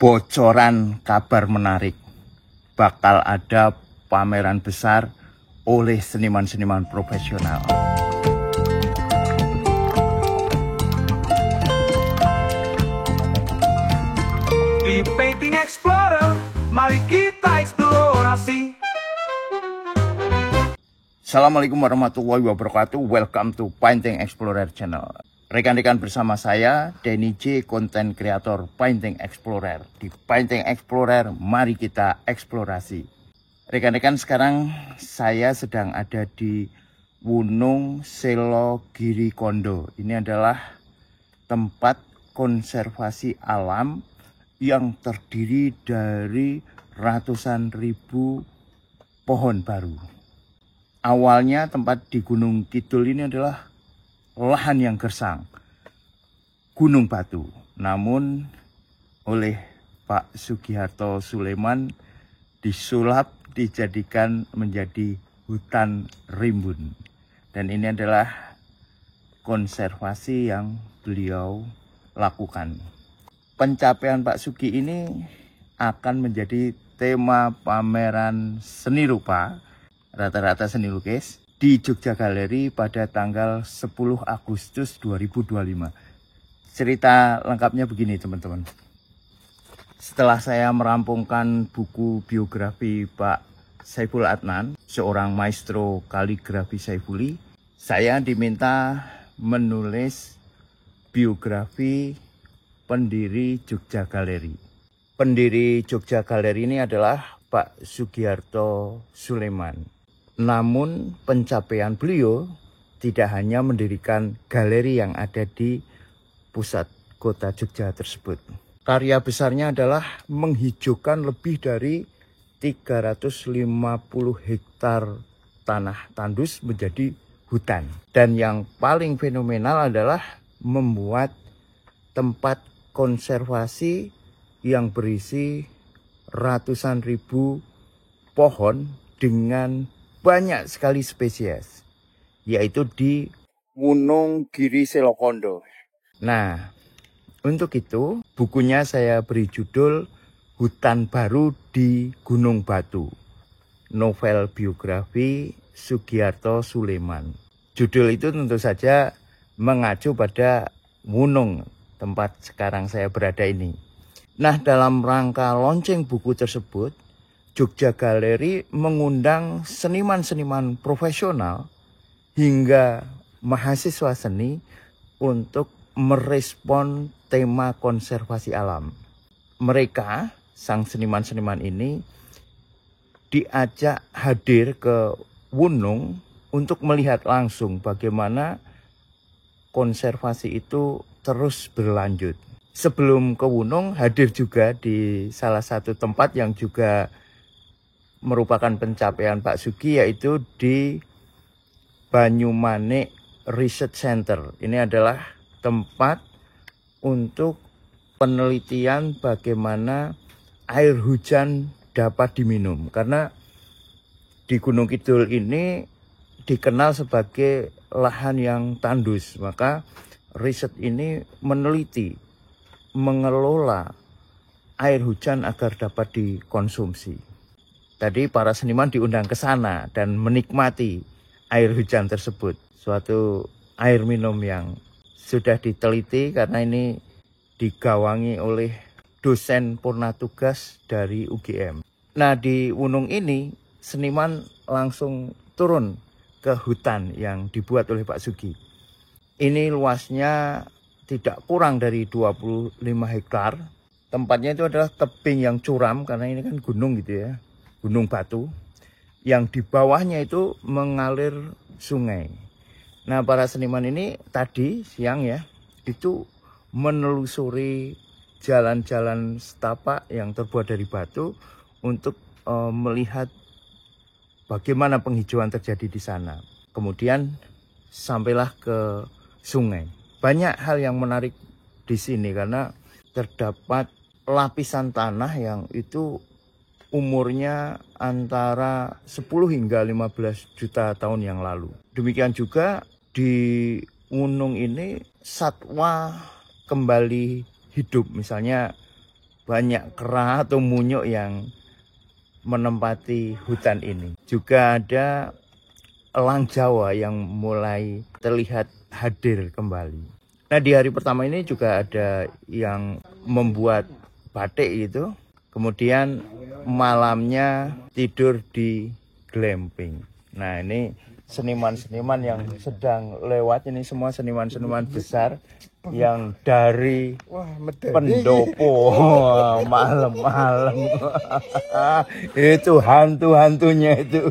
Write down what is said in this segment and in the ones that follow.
bocoran kabar menarik. Bakal ada pameran besar oleh seniman-seniman profesional. Di Painting Explorer, mari kita eksplorasi. Assalamualaikum warahmatullahi wabarakatuh. Welcome to Painting Explorer channel. Rekan-rekan bersama saya, Denny J, konten kreator Painting Explorer. Di Painting Explorer, mari kita eksplorasi. Rekan-rekan, sekarang saya sedang ada di Wunung Selo Giri Kondo. Ini adalah tempat konservasi alam yang terdiri dari ratusan ribu pohon baru. Awalnya tempat di Gunung Kidul ini adalah lahan yang gersang, gunung batu. Namun oleh Pak Sugiharto Sulaiman disulap, dijadikan menjadi hutan rimbun. Dan ini adalah konservasi yang beliau lakukan. Pencapaian Pak Sugi ini akan menjadi tema pameran seni rupa, rata-rata seni lukis, di Jogja Galeri pada tanggal 10 Agustus 2025. Cerita lengkapnya begini teman-teman. Setelah saya merampungkan buku biografi Pak Saiful Adnan, seorang maestro kaligrafi Saifuli, saya diminta menulis biografi pendiri Jogja Galeri. Pendiri Jogja Galeri ini adalah Pak Sugiharto Sulaiman. Namun pencapaian beliau tidak hanya mendirikan galeri yang ada di pusat kota Jogja tersebut. Karya besarnya adalah menghijaukan lebih dari 350 hektar tanah tandus menjadi hutan. Dan yang paling fenomenal adalah membuat tempat konservasi yang berisi ratusan ribu pohon dengan banyak sekali spesies, yaitu di Wunung Giri Selo Kondo. Nah, untuk itu bukunya saya beri judul Hutan Baru di Gunung Batu, novel biografi Sugiharto Sulaiman. Judul itu tentu saja mengacu pada Wunung, tempat sekarang saya berada ini. Nah, dalam rangka launching buku tersebut, Jogja Galeri mengundang seniman-seniman profesional hingga mahasiswa seni untuk merespon tema konservasi alam. Mereka, sang seniman-seniman ini, diajak hadir ke Wunung untuk melihat langsung bagaimana konservasi itu terus berlanjut. Sebelum ke Wunung, hadir juga di salah satu tempat yang juga merupakan pencapaian Pak Sugi, yaitu di Banyumanik Research Center. Ini adalah tempat untuk penelitian bagaimana air hujan dapat diminum. Karena di Gunung Kidul ini dikenal sebagai lahan yang tandus. Maka riset ini meneliti, mengelola air hujan agar dapat dikonsumsi. Tadi para seniman diundang ke sana dan menikmati air hujan tersebut. Suatu air minum yang sudah diteliti karena ini digawangi oleh dosen purna tugas dari UGM. Nah, di Wunung ini seniman langsung turun ke hutan yang dibuat oleh Pak Sugi. Ini luasnya tidak kurang dari 25 hektar. Tempatnya itu adalah tebing yang curam karena ini kan gunung gitu ya. Gunung batu, yang di bawahnya itu mengalir sungai. Nah, para seniman ini tadi siang ya, itu menelusuri jalan-jalan setapak yang terbuat dari batu untuk melihat bagaimana penghijauan terjadi di sana. Kemudian sampailah ke sungai. Banyak hal yang menarik di sini karena terdapat lapisan tanah yang itu umurnya antara 10 hingga 15 juta tahun yang lalu. Demikian juga di Wunung ini satwa kembali hidup. Misalnya banyak kera atau munyuk yang menempati hutan ini. Juga ada elang Jawa yang mulai terlihat hadir kembali. Nah, di hari pertama ini juga ada yang membuat batik gitu. Kemudian malamnya tidur di glamping. Nah, ini seniman-seniman yang sedang lewat, ini semua seniman-seniman besar yang dari pendopo. Malam-malam itu hantu-hantunya itu.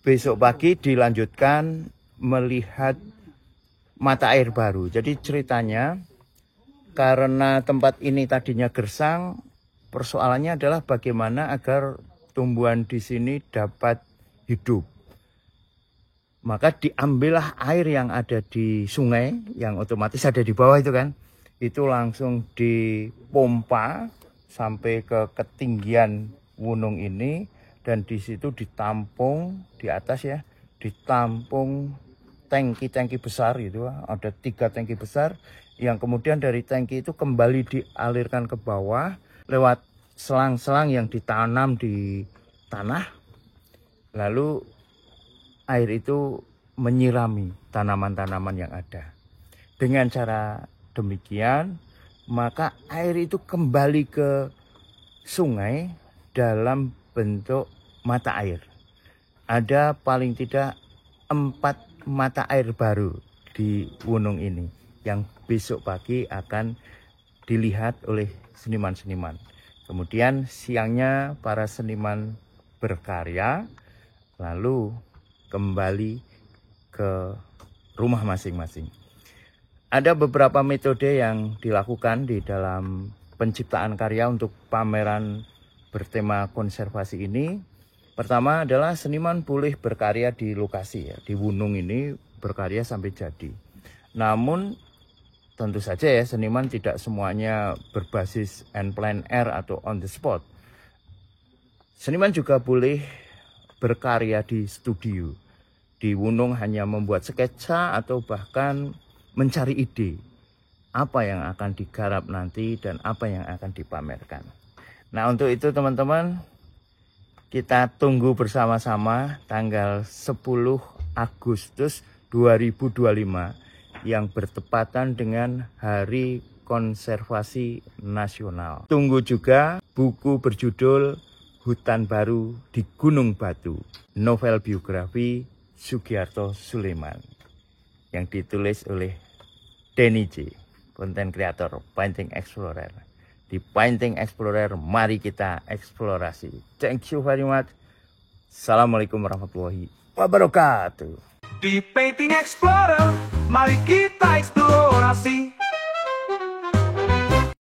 Besok pagi dilanjutkan melihat mata air baru. Jadi ceritanya karena tempat ini tadinya gersang, persoalannya adalah bagaimana agar tumbuhan di sini dapat hidup. Maka diambillah air yang ada di sungai, yang otomatis ada di bawah itu kan. Itu langsung dipompa sampai ke ketinggian gunung ini. Dan di situ ditampung, di atas ya, ditampung tangki-tangki besar gitu. Ada 3 tangki besar yang kemudian dari tangki itu kembali dialirkan ke bawah lewat selang-selang yang ditanam di tanah. Lalu air itu menyirami tanaman-tanaman yang ada. Dengan cara demikian, maka air itu kembali ke sungai dalam bentuk mata air. Ada paling tidak 4 mata air baru di gunung ini yang besok pagi akan dilihat oleh seniman-seniman. Kemudian siangnya para seniman berkarya, lalu kembali ke rumah masing-masing. Ada beberapa metode yang dilakukan di dalam penciptaan karya untuk pameran bertema konservasi ini. Pertama adalah seniman boleh berkarya di lokasi ya, di gunung ini berkarya sampai jadi. Namun tentu saja ya, seniman tidak semuanya berbasis en plein air atau on the spot. Seniman juga boleh berkarya di studio. Di gunung hanya membuat sketsa atau bahkan mencari ide apa yang akan digarap nanti dan apa yang akan dipamerkan. Nah, untuk itu teman-teman, kita tunggu bersama-sama tanggal 10 Agustus 2025 yang bertepatan dengan Hari Konservasi Nasional. Tunggu juga buku berjudul Hutan Baru di Gunung Batu, novel biografi Sugiarto Sulaiman yang ditulis oleh Denny J, konten kreator Painting Explorer. Di Painting Explorer, mari kita eksplorasi. Thank you very much. Assalamualaikum warahmatullahi wabarakatuh. Di Painting Explorer, mari kita explore.